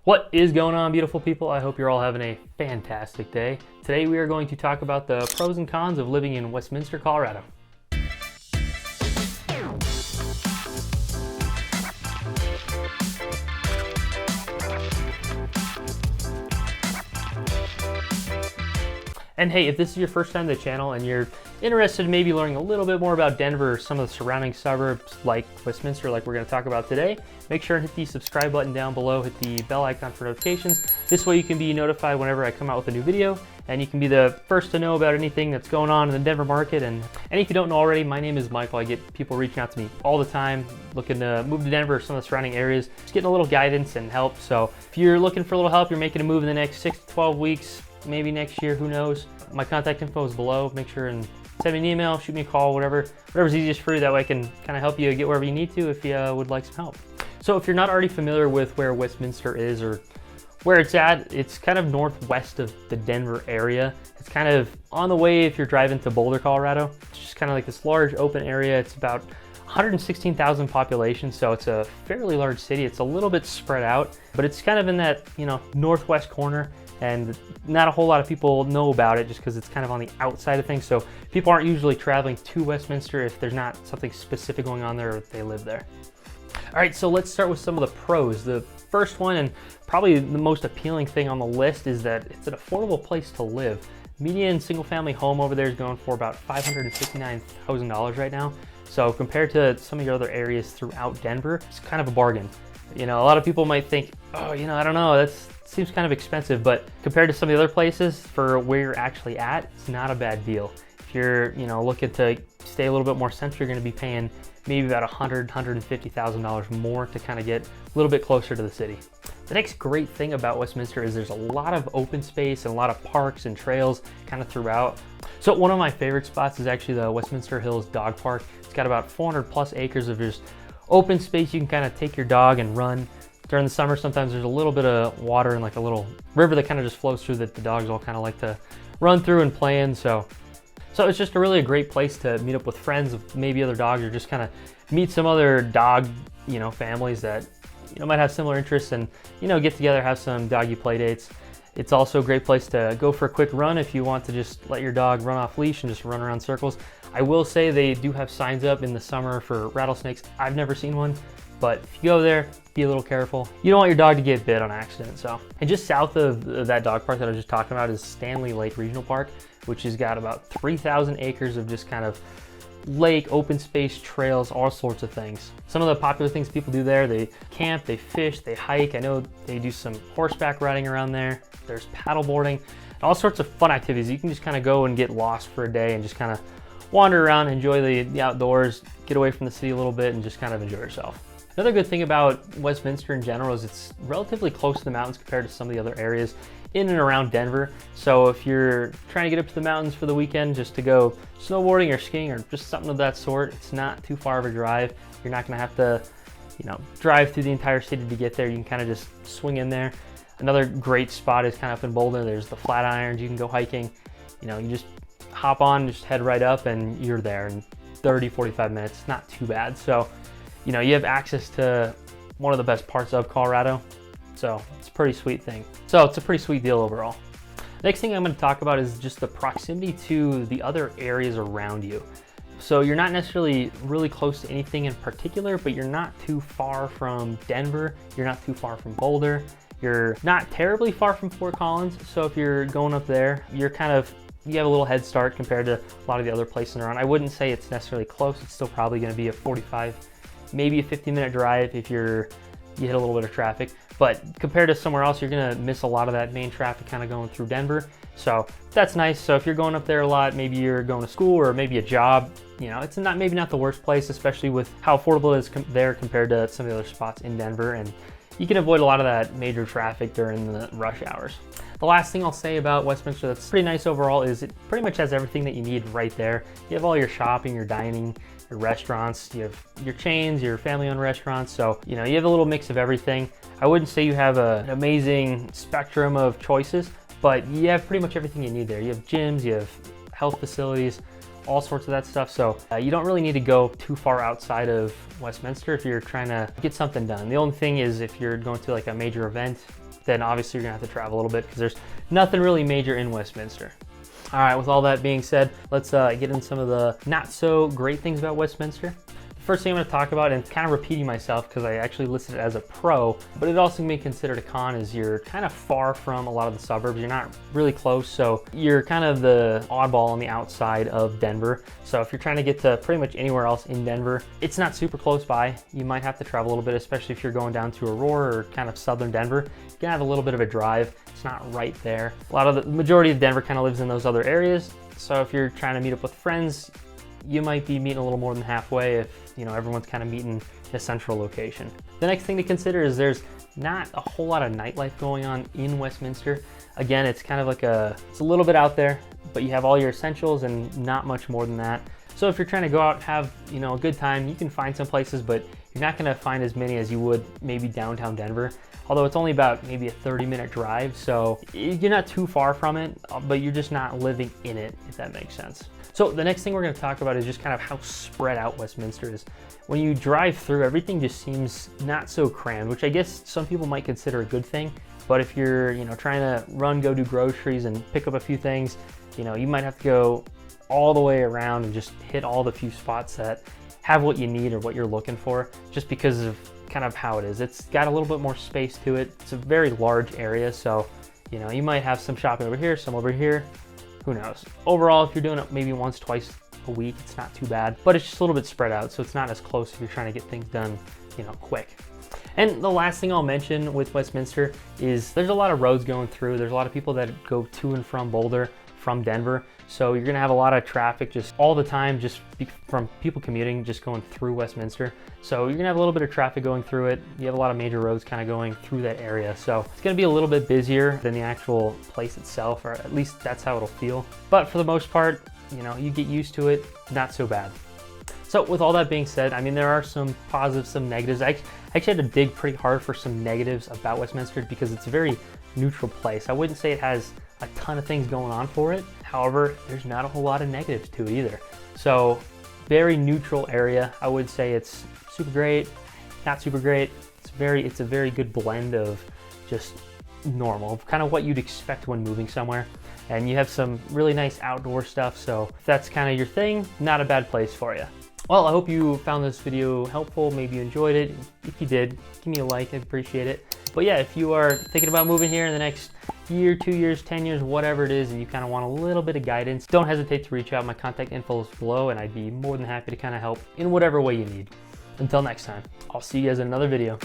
What is going on, beautiful people? I hope you're all having a fantastic day. Today we are going to talk about the pros and cons of living in Westminster, Colorado. And hey, if this is your first time to the channel and you're interested in maybe learning a little bit more about Denver or some of the surrounding suburbs like Westminster, like we're going to talk about today, make sure and hit the subscribe button down below, hit the bell icon for notifications. This way you can be notified whenever I come out with a new video, and you can be the first to know about anything that's going on in the Denver market. And if you don't know already, my name is Michael. I get people reaching out to me all the time looking to move to Denver or some of the surrounding areas, just getting a little guidance and help. So if you're looking for a little help, you're making a move in the next 6 to 12 weeks, maybe next year, who knows. My contact info is below. Make sure and send me an email, shoot me a call, whatever's easiest for you. That way I can kind of help you get wherever you need to if you would like some help. So if you're not already familiar with where Westminster is or where it's at, it's kind of northwest of the Denver area. It's kind of on the way if you're driving to Boulder, Colorado. It's just kind of like this large open area. It's about 116,000 population, so it's a fairly large city. It's a little bit spread out, but it's kind of in that, northwest corner, and not a whole lot of people know about it just because it's kind of on the outside of things. So people aren't usually traveling to Westminster if there's not something specific going on there or if they live there. All right, so let's start with some of the pros. The first one, and probably the most appealing thing on the list, is that it's an affordable place to live. Median single family home over there is going for about $559,000 right now. So compared to some of your other areas throughout Denver, it's kind of a bargain. A lot of people might think, oh, I don't know, that seems kind of expensive, but compared to some of the other places for where you're actually at, it's not a bad deal. If you're, looking to stay a little bit more central, you're gonna be paying maybe about $150,000 more to kind of get a little bit closer to the city. The next great thing about Westminster is there's a lot of open space and a lot of parks and trails kind of throughout. So one of my favorite spots is actually the Westminster Hills Dog Park. It's got about 400 plus acres of just open space. You can kind of take your dog and run. During the summer, sometimes there's a little bit of water and like a little river that kind of just flows through that the dogs all kind of like to run through and play in. So it's just a great place to meet up with friends, maybe other dogs, or just kind of meet some other dog, families that, might have similar interests, and, get together, have some doggy play dates. It's also a great place to go for a quick run if you want to just let your dog run off leash and just run around circles. I will say they do have signs up in the summer for rattlesnakes. I've never seen one, but if you go there, be a little careful. You don't want your dog to get bit on accident. And just south of that dog park that I was just talking about is Stanley Lake Regional Park, which has got about 3,000 acres of just kind of lake, open space, trails, all sorts of things. Some of the popular things people do there, they camp, they fish, they hike. I know they do some horseback riding around there. There's paddle boarding, all sorts of fun activities. You can just kind of go and get lost for a day and just kind of wander around, enjoy the outdoors, get away from the city a little bit, and just kind of enjoy yourself. Another good thing about Westminster in general is it's relatively close to the mountains compared to some of the other areas in and around Denver. So if you're trying to get up to the mountains for the weekend just to go snowboarding or skiing or just something of that sort, it's not too far of a drive. You're not gonna have to, drive through the entire city to get there. You can kind of just swing in there. Another great spot is kind of up in Boulder. There's the Flatirons. You can go hiking. You just hop on, just head right up, and you're there in 30, 45 minutes. It's not too bad. So, you have access to one of the best parts of Colorado. So it's a pretty sweet thing. So it's a pretty sweet deal overall. Next thing I'm going to talk about is just the proximity to the other areas around you. So you're not necessarily really close to anything in particular, but you're not too far from Denver. You're not too far from Boulder. You're not terribly far from Fort Collins. So if you're going up there, you have a little head start compared to a lot of the other places around. I wouldn't say it's necessarily close. It's still probably going to be a 45, maybe a 15-minute drive if you hit a little bit of traffic. But compared to somewhere else, you're gonna miss a lot of that main traffic kind of going through Denver. So that's nice. So if you're going up there a lot, maybe you're going to school or maybe a job, it's maybe not the worst place, especially with how affordable it is there compared to some of the other spots in Denver. And you can avoid a lot of that major traffic during the rush hours. The last thing I'll say about Westminster that's pretty nice overall is it pretty much has everything that you need right there. You have all your shopping, your dining, your restaurants, you have your chains, your family-owned restaurants. So, you have a little mix of everything. I wouldn't say you have an amazing spectrum of choices, but you have pretty much everything you need there. You have gyms, you have health facilities, all sorts of that stuff. So you don't really need to go too far outside of Westminster if you're trying to get something done. The only thing is if you're going to like a major event, then obviously you're gonna have to travel a little bit because there's nothing really major in Westminster. All right, with all that being said, let's get into some of the not so great things about Westminster. First thing I'm going to talk about, and kind of repeating myself because I actually listed it as a pro, but it also can be considered a con, is you're kind of far from a lot of the suburbs. You're not really close, so you're kind of the oddball on the outside of Denver. So if you're trying to get to pretty much anywhere else in Denver, it's not super close by. You might have to travel a little bit, especially if you're going down to Aurora or kind of southern Denver. You can have a little bit of a drive. It's not right there. A lot of the majority of Denver kind of lives in those other areas. So if you're trying to meet up with friends, you might be meeting a little more than halfway if, you know, everyone's kind of meeting in a central location. The next thing to consider is there's not a whole lot of nightlife going on in Westminster. Again, it's kind of like it's a little bit out there, but you have all your essentials and not much more than that. So if you're trying to go out and have, you know, a good time, you can find some places, but you're not gonna find as many as you would maybe downtown Denver. Although it's only about maybe a 30-minute drive, so you're not too far from it, but you're just not living in it, if that makes sense. So the next thing we're gonna talk about is just kind of how spread out Westminster is. When you drive through, everything just seems not so crammed, which I guess some people might consider a good thing. But if you're, you know, trying to go do groceries and pick up a few things, you know, you might have to go all the way around and just hit all the few spots that have what you need or what you're looking for, just because of kind of how it is. It's got a little bit more space to it. It's a very large area, so, you know, you might have some shopping over here, some over here. Who knows? Overall, if you're doing it maybe once, twice a week, it's not too bad, but it's just a little bit spread out, so it's not as close if you're trying to get things done, you know, quick. And the last thing I'll mention with Westminster is there's a lot of roads going through. There's a lot of people that go to and from Boulder, from Denver. So you're gonna have a lot of traffic just all the time, just from people commuting, just going through Westminster. So you're gonna have a little bit of traffic going through it. You have a lot of major roads kind of going through that area. So it's gonna be a little bit busier than the actual place itself, or at least that's how it'll feel. But for the most part, you know, you get used to it, not so bad. So with all that being said, I mean, there are some positives, some negatives. I actually had to dig pretty hard for some negatives about Westminster because it's a very neutral place. I wouldn't say it has a ton of things going on for it. However, there's not a whole lot of negatives to it either. So very neutral area. I would say it's super great, not super great. It's a very good blend of just normal, kind of what you'd expect when moving somewhere. And you have some really nice outdoor stuff. So if that's kind of your thing, not a bad place for you. Well, I hope you found this video helpful. Maybe you enjoyed it. If you did, give me a like, I'd appreciate it. But yeah, if you are thinking about moving here in the next year, 2 years, 10 years, whatever it is, and you kind of want a little bit of guidance, don't hesitate to reach out. My contact info is below, and I'd be more than happy to kind of help in whatever way you need. Until next time, I'll see you guys in another video.